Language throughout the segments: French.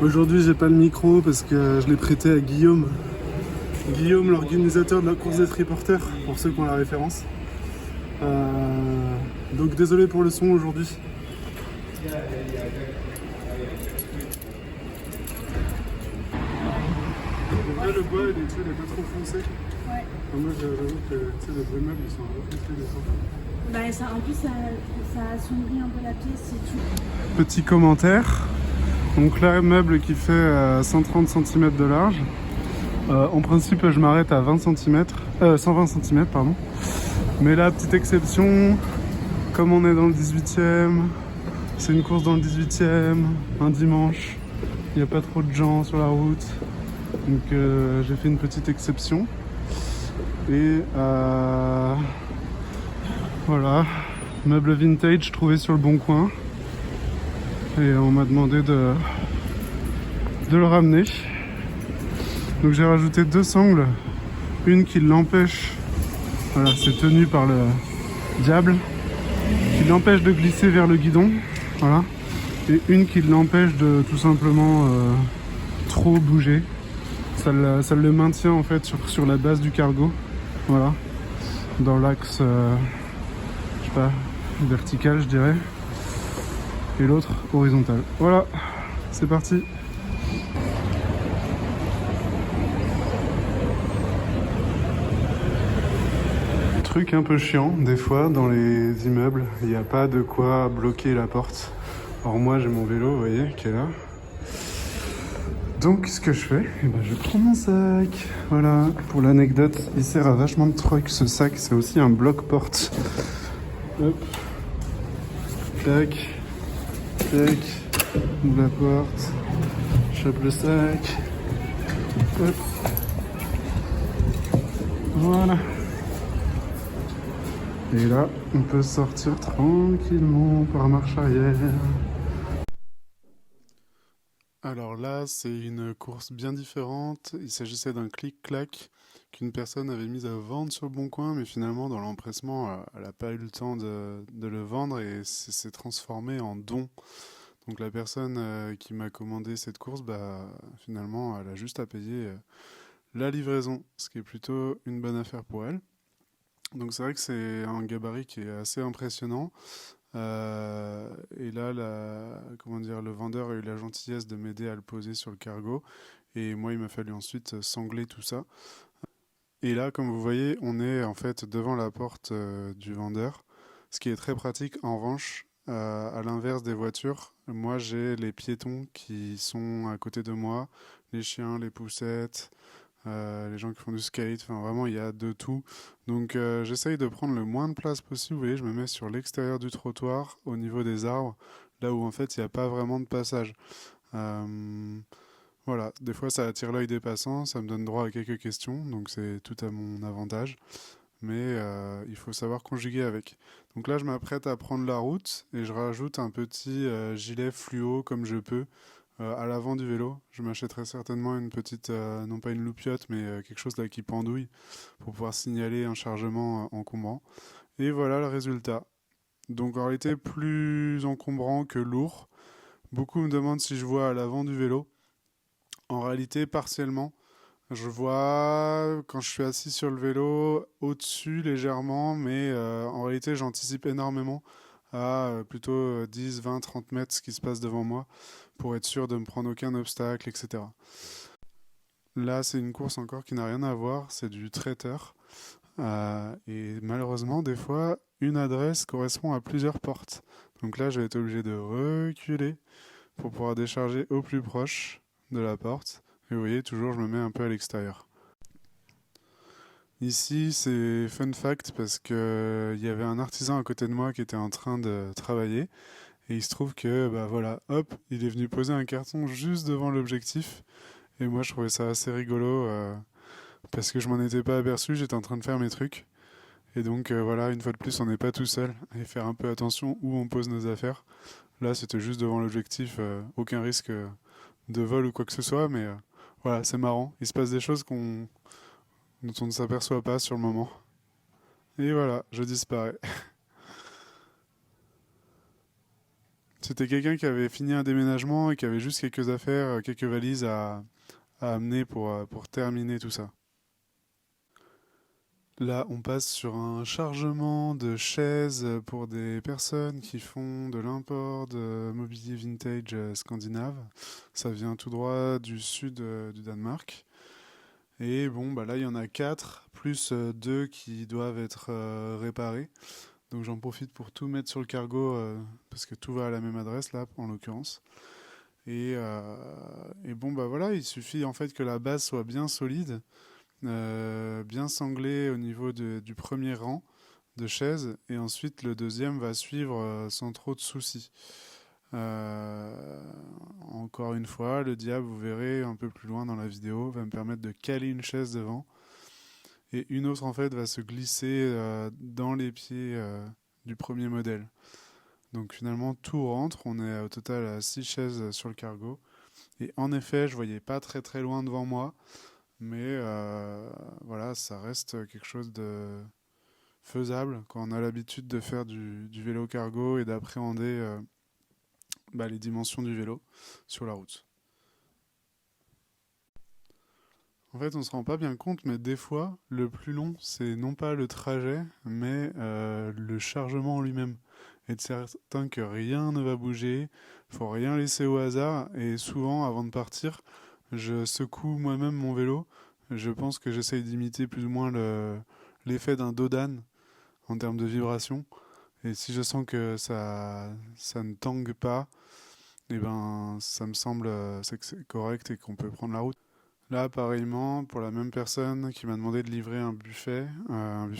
Aujourd'hui, j'ai pas le micro parce que je l'ai prêté à Guillaume. Guillaume, l'organisateur de la course des triporteurs, pour ceux qui ont la référence. Donc désolé pour le son aujourd'hui. En vrai, le bois, il est pas trop foncé. Ouais. Moi, j'avoue que les vrais meubles, ils sont un peu foncés des fois. Bah, ça, en plus, ça assombrit un peu la pièce et tout. Petit commentaire. Donc là, meuble qui fait 130 cm de large. En principe, je m'arrête à 20 cm, 120 cm, pardon. Mais là, petite exception, comme on est dans le 18e, c'est une course dans le 18e, un dimanche, il n'y a pas trop de gens sur la route. Donc j'ai fait une petite exception. Et voilà, meuble vintage trouvé sur le bon coin. Et on m'a demandé de le ramener. Donc j'ai rajouté 2 sangles, une qui l'empêche, voilà, c'est tenu par le diable, qui l'empêche de glisser vers le guidon, voilà, et une qui l'empêche de tout simplement trop bouger. Ça le maintient en fait sur la base du cargo, voilà, dans l'axe, je sais pas, vertical je dirais, et l'autre horizontal. Voilà, c'est parti. Truc un peu chiant, des fois, dans les immeubles, il n'y a pas de quoi bloquer la porte. Alors moi, j'ai mon vélo, vous voyez, qui est là. Donc, ce que je fais, je prends mon sac. Voilà, pour l'anecdote, il sert à vachement de trucs, ce sac. C'est aussi un bloc-porte. Hop. Tac. Tac. Ouvre la porte. Chope le sac. Hop. Voilà. Et là, on peut sortir tranquillement par marche arrière. Alors là, c'est une course bien différente. Il s'agissait d'un clic-clac qu'une personne avait mis à vendre sur le bon coin, mais finalement, dans l'empressement, elle n'a pas eu le temps de le vendre et s'est transformé en don. Donc la personne qui m'a commandé cette course, finalement, elle a juste à payer la livraison, ce qui est plutôt une bonne affaire pour elle. Donc c'est vrai que c'est un gabarit qui est assez impressionnant. Et là, comment dire, le vendeur a eu la gentillesse de m'aider à le poser sur le cargo. Et moi, il m'a fallu ensuite sangler tout ça. Et là, comme vous voyez, on est en fait devant la porte du vendeur, ce qui est très pratique. En revanche, à l'inverse des voitures, moi j'ai les piétons qui sont à côté de moi, les chiens, les poussettes, les gens qui font du skate, enfin vraiment il y a de tout. Donc j'essaye de prendre le moins de place possible. Vous voyez, je me mets sur l'extérieur du trottoir, au niveau des arbres, là où en fait il n'y a pas vraiment de passage. Euh, voilà, des fois ça attire l'œil des passants, ça me donne droit à quelques questions, donc c'est tout à mon avantage. Mais il faut savoir conjuguer avec. Donc là, je m'apprête à prendre la route et je rajoute un petit gilet fluo comme je peux à l'avant du vélo. Je m'achèterai certainement une petite, non pas une loupiote, mais quelque chose là qui pendouille pour pouvoir signaler un chargement encombrant. Et voilà le résultat. Donc en réalité, plus encombrant que lourd. Beaucoup me demandent si je vois à l'avant du vélo. En réalité, partiellement. Je vois quand je suis assis sur le vélo au-dessus légèrement, mais en réalité j'anticipe énormément à plutôt 10, 20, 30 mètres ce qui se passe devant moi pour être sûr de me prendre aucun obstacle, etc. Là c'est une course encore qui n'a rien à voir, c'est du traiteur. Et malheureusement des fois une adresse correspond à plusieurs portes. Donc là je vais être obligé de reculer pour pouvoir décharger au plus proche de la porte. Et vous voyez, toujours, je me mets un peu à l'extérieur. Ici, c'est fun fact parce que il y avait un artisan à côté de moi qui était en train de travailler. Et il se trouve que, voilà, hop, il est venu poser un carton juste devant l'objectif. Et moi, je trouvais ça assez rigolo parce que je m'en étais pas aperçu, j'étais en train de faire mes trucs. Et donc, voilà, une fois de plus, on n'est pas tout seul. Et faire un peu attention où on pose nos affaires. Là, c'était juste devant l'objectif, aucun risque de vol ou quoi que ce soit, mais voilà, c'est marrant. Il se passe des choses dont on ne s'aperçoit pas sur le moment. Et voilà, je disparais. C'était quelqu'un qui avait fini un déménagement et qui avait juste quelques affaires, quelques valises à amener pour terminer tout ça. Là, on passe sur un chargement de chaises pour des personnes qui font de l'import de mobilier vintage scandinave. Ça vient tout droit du sud du Danemark. Et bon, bah là, il y en a 4, plus 2 qui doivent être réparés. Donc j'en profite pour tout mettre sur le cargo, parce que tout va à la même adresse, là, en l'occurrence. Et bon, bah voilà, il suffit en fait que la base soit bien solide, bien sanglée au niveau du premier rang de chaises, et ensuite le deuxième va suivre sans trop de soucis. Encore une fois, le diable, vous verrez un peu plus loin dans la vidéo, va me permettre de caler une chaise devant, et une autre en fait va se glisser dans les pieds du premier modèle. Donc finalement tout rentre, on est au total à 6 chaises sur le cargo. Et en effet, je voyais pas très très loin devant moi, mais voilà, ça reste quelque chose de faisable quand on a l'habitude de faire du vélo cargo et d'appréhender les dimensions du vélo sur la route. En fait, on se rend pas bien compte, mais des fois, le plus long, c'est non pas le trajet, mais le chargement en lui-même. Être certain que rien ne va bouger, faut rien laisser au hasard, et souvent, avant de partir, je secoue moi-même mon vélo. Je pense que j'essaye d'imiter plus ou moins l'effet d'un dos d'âne en termes de vibration. Et si je sens que ça ne tangue pas, eh ben, ça me semble que c'est correct et qu'on peut prendre la route. Là, pareillement, pour la même personne qui m'a demandé de livrer un buffet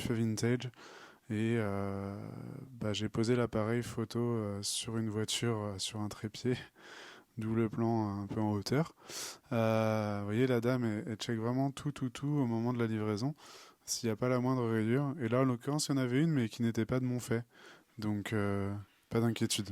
vintage, et j'ai posé l'appareil photo sur une voiture, sur un trépied, d'où le plan un peu en hauteur. Vous voyez, la dame, elle check vraiment tout au moment de la livraison, s'il n'y a pas la moindre rayure. Et là, en l'occurrence, il y en avait une, mais qui n'était pas de mon fait. Donc, pas d'inquiétude.